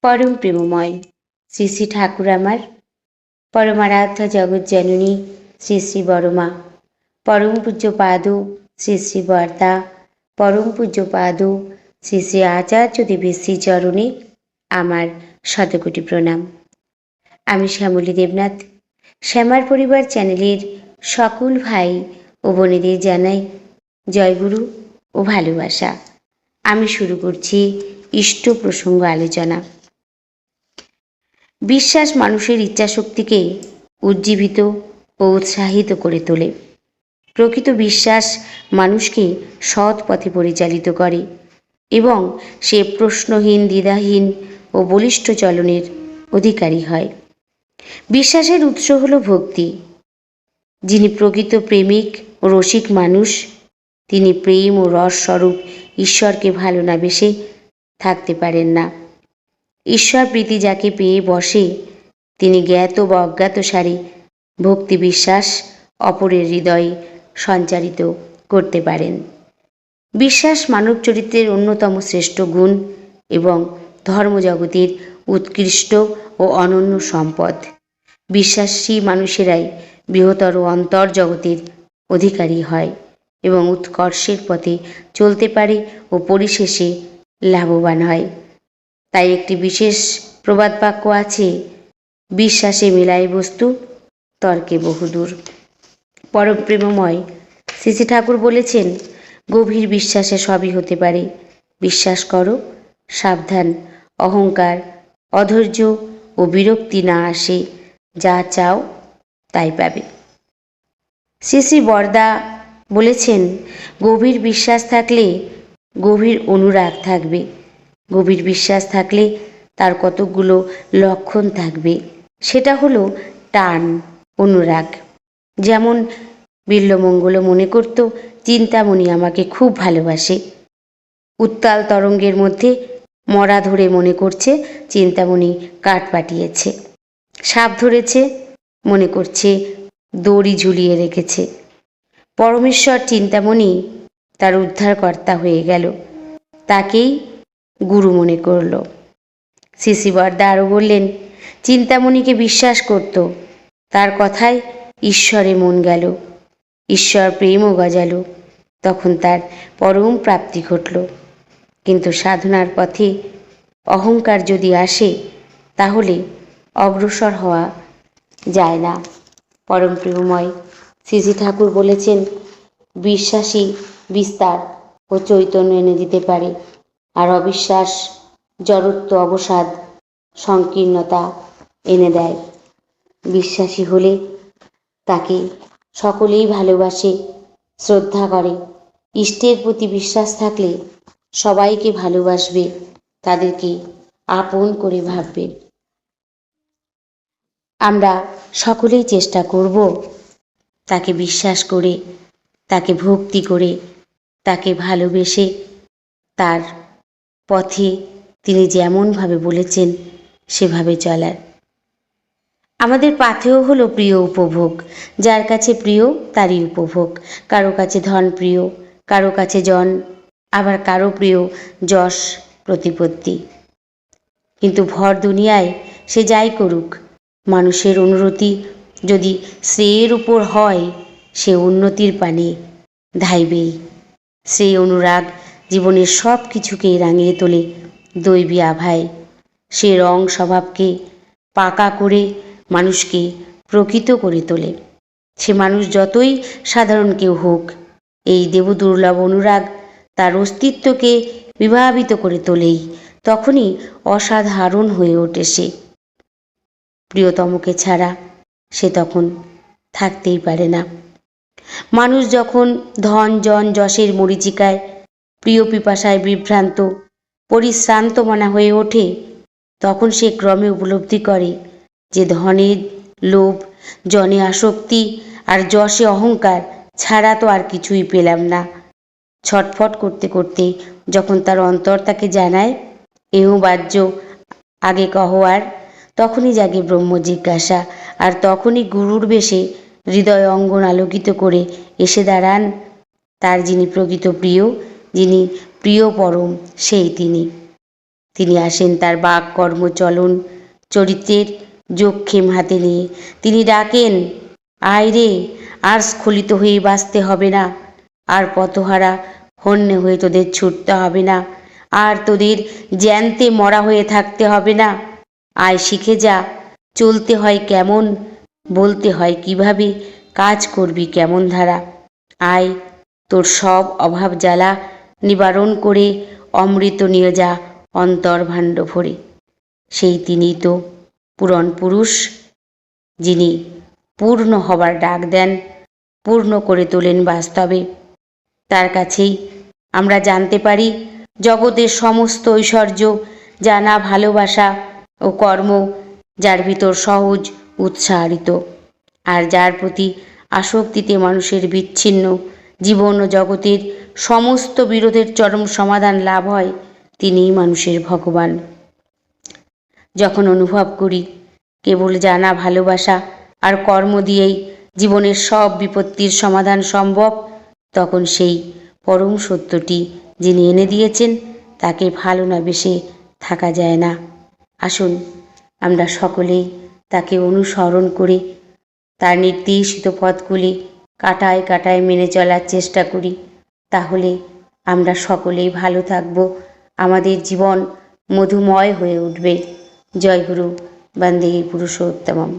পরম প্রেমময় শ্রী শ্রী ঠাকুর আমার পরমারাধ্য জগৎ জননী শ্রী শ্রী বড়মা, পরম পূজ্য পাদ শ্রী শ্রী বর্দা, পরম পূজ্য পাদ শ্রী শ্রী আচার্য দেবের শ্রীচরণে আমার শতকোটি প্রণাম। আমি শ্যামলী দেবনাথ, শ্যামার পরিবার চ্যানেলের সকল ভাই ও বোনেদের জানাই জয়গুরু ও ভালোবাসা। আমি শুরু করছি ইষ্ট প্রসঙ্গ আলোচনা। বিশ্বাস মানুষের ইচ্ছাশক্তিকে উজ্জীবিত ও উৎসাহিত করে তোলে। প্রকৃত বিশ্বাস মানুষকে সৎ পথে পরিচালিত করে এবং সে প্রশ্নহীন, দ্বিধাহীন ও বলিষ্ঠ চলনের অধিকারী হয়। বিশ্বাসের উৎস হল ভক্তি। যিনি প্রকৃত প্রেমিক ও রসিক মানুষ, তিনি প্রেম ও রস স্বরূপ ঈশ্বরকে ভালো না বেসে থাকতে পারেন না। ঈশ্বর প্রীতি যাকে পেয়ে বসে, তিনি জ্ঞাত বা অজ্ঞাত সারে ভক্তি বিশ্বাস অপরের হৃদয়ে সঞ্চারিত করতে পারেন। বিশ্বাস মানব চরিত্রের অন্যতম শ্রেষ্ঠ গুণ এবং ধর্মজগতের উৎকৃষ্ট ও অনন্য সম্পদ। বিশ্বাসী মানুষেরাই বৃহত্তর অন্তর্জগতের অধিকারী হয় এবং উৎকর্ষের পথে চলতে পারে ও পরিশেষে লাভবান হয়। তাই একটি বিশেষ প্রবাদ বাক্য আছে, বিশ্বাসে মেলায় বস্তু, তর্কে বহুদূর। পরম প্রেমময় শ্রী শ্রী ঠাকুর বলেছেন, গভীর বিশ্বাসে সবই হতে পারে। বিশ্বাস করো, সাবধান, অহংকার, অধৈর্য ও বিরক্তি না আসে, যা চাও তাই পাবে। শ্রী শ্রী বরদা বলেছেন, গভীর বিশ্বাস থাকলে গভীর অনুরাগ থাকবে। গভীর বিশ্বাস থাকলে তার কতকগুলো লক্ষণ থাকবে। সেটা হলো টান, অনুরাগ। যেমন বিল্বমঙ্গল মনে করত চিন্তামণি আমাকে খুব ভালোবাসে। উত্তাল তরঙ্গের মধ্যে মরা ধরে মনে করছে চিন্তামণি কাঠ পাঠিয়েছে। সাপ ধরেছে, মনে করছে দড়ি ঝুলিয়ে রেখেছে। পরমেশ্বর চিন্তামণি তার উদ্ধারকর্তা হয়ে গেল, তাকেই গুরু মনে করল। শ্রী শ্রী বরদা আরও বললেন, চিন্তামণিকে বিশ্বাস করত, তার কথায় ঈশ্বরে মন গেল, ঈশ্বর প্রেমও গজালো, তখন তার পরম প্রাপ্তি ঘটল। কিন্তু সাধনার পথে অহংকার যদি আসে, তাহলে অগ্রসর হওয়া যায় না। পরম প্রেমময় শ্রী শ্রী ঠাকুর বলেছেন, বিশ্বাসী বিস্তার ও চৈতন্য এনে দিতে পারে, আর অবিশ্বাস জড়ত্ব, অবসাদ, সংকীর্ণতা এনে দেয়। বিশ্বাসী হলে তাকে সকলেই ভালোবাসে, শ্রদ্ধা করে। ইষ্টের প্রতি বিশ্বাস থাকলে সবাইকে ভালোবাসবে, তাদেরকে আপন করে ভাববে। আমরা সকলেই চেষ্টা করব তাকে বিশ্বাস করে, তাকে ভক্তি করে, তাকে ভালোবেসে তার পথে তিনি যেমনভাবে বলেছেন সেভাবে চলার। আমাদের পাথেয় হলো প্রিয় উপভোগ। যার কাছে প্রিয় তারই উপভোগ। কারো কাছে ধন প্রিয়, কারো কাছে জন, আবার কারো প্রিয় যশ প্রতিপত্তি। কিন্তু ভর দুনিয়ায় সে যাই করুক, মানুষের অনুরতি যদি শ্রেয়ের উপর হয়, সে উন্নতির পানে ধাইবেই। সেই অনুরাগ জীবনের সব কিছুকেই রাঙিয়ে তোলে দৈবী আভায়। সে রং স্বভাবকে পাকা করে মানুষকে প্রকৃত করে তোলে। সে মানুষ যতই সাধারণ কেউ হোক, এই দেবদুর্লভ অনুরাগ তার অস্তিত্বকে বিভাবিত করে তোলেই। তখনই অসাধারণ হয়ে ওঠে সে। প্রিয়তমকে ছাড়া সে তখন থাকতেই পারে না। মানুষ যখন ধন জন যশের মরীচিকায়, প্রিয় পিপাসায় বিভ্রান্ত, পরিশ্রান্ত মনা হয়ে ওঠে, তখন সে ক্রমে উপলব্ধি করে যে ধনের লোভ, জনে আসক্তি আর যশে অহংকার ছাড়া তো আর কিছুই পেলাম না। ছটফট করতে করতে যখন তার অন্তর তাকে জানায়, এও বাহ্য, আগে কহ আর, তখনই জাগে ব্রহ্ম জিজ্ঞাসা। আর তখনই গুরুর বেশে হৃদয় অঙ্গন আলোকিত করে এসে দাঁড়ান তার যিনি প্রকৃত প্রিয়, যিনি প্রিয় পরম, সেই তিনি। তিনি আসেন তার বাক কর্ম চলন চরিত্রের যোগক্ষেম হাতে নিয়ে। তিনি ডাকেন, আয় রে, আর স্খলিত হয়ে বাঁচতে হবে না, আর পথহারা হন্যে হয়ে তোদের ছুটতে হবে না, আর তোদের জ্যান্তে মরা হয়ে থাকতে হবে না। আয় শিখে যা, চলতে হয় কেমন, বলতে হয় কিভাবে, কাজ করবি কেমন ধারা। আয়, তোর সব অভাব জ্বালা নিবারণ করে অমৃত নিয়ে যা অন্তর্ভাণ্ড ভরে। সেই তিনিই তো পূরণ পুরুষ, যিনি পূর্ণ হবার ডাক দেন, পূর্ণ করে তোলেন বাস্তবে। তার কাছেই আমরা জানতে পারি জগতের সমস্ত ঐশ্বর্য, জানা, ভালোবাসা ও কর্ম, যার ভিতর সহজ উৎসাহিত, আর যার প্রতি আসক্তিতে মানুষের বিচ্ছিন্ন জীবন ও জগতের সমস্ত বিরোধের চরম সমাধান লাভ হয়, তিনিই মানুষের ভগবান। যখন অনুভব করি কেবল জানা, ভালোবাসা আর কর্ম দিয়েই জীবনের সব বিপত্তির সমাধান সম্ভব, তখন সেই পরম সত্যটি যিনি এনে দিয়েছেন তাকে ভালো না বেশে থাকা যায় না। আসুন আমরা সকলেই তাকে অনুসরণ করে তার নির্দেশিত পথগুলি কাটায় কাটায় মেনে চলার চেষ্টা করি। তাহলে আমরা সকলেই ভালো থাকব, আমাদের জীবন মধুময় হয়ে উঠবে। জয় গুরু, বন্দে পুরুষোত্তমম।